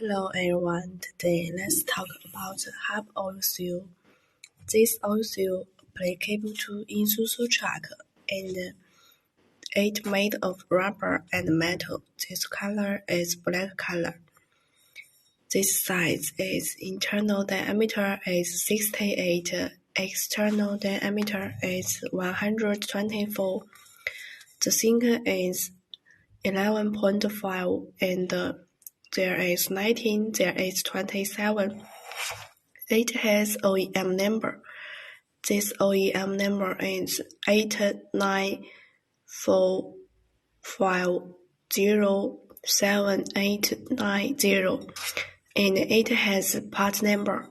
Hello everyone, today let's talk about hub oil seal. This oil seal applicable to ISUZU truck and it made of rubber and metal. This color is black color. This size is internal diameter is 68, external diameter is 124. The sinker is 11.5 and there is 19, there is 27. It has OEM number. This OEM number is 894507890 and it has part number.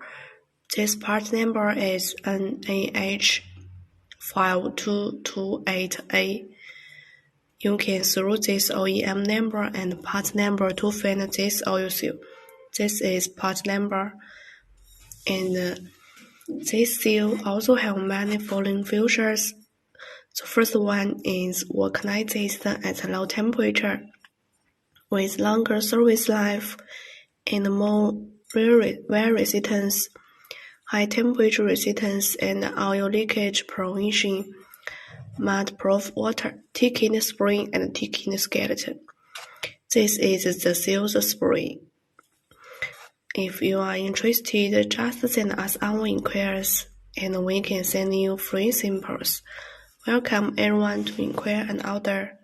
This part number is NAH5228A. You can through this OEM number and part number to find this oil seal. This is part number, and this seal also have many following features. The first one is vulcanization at low temperature, with longer service life and more wear resistance, high temperature resistance, and oil leakage prevention. Mud-proof water, ticking spring, and ticking skeleton. This is the seal spring. If you are interested, just send us our inquiries, and we can send you free samples. Welcome everyone to inquire and order.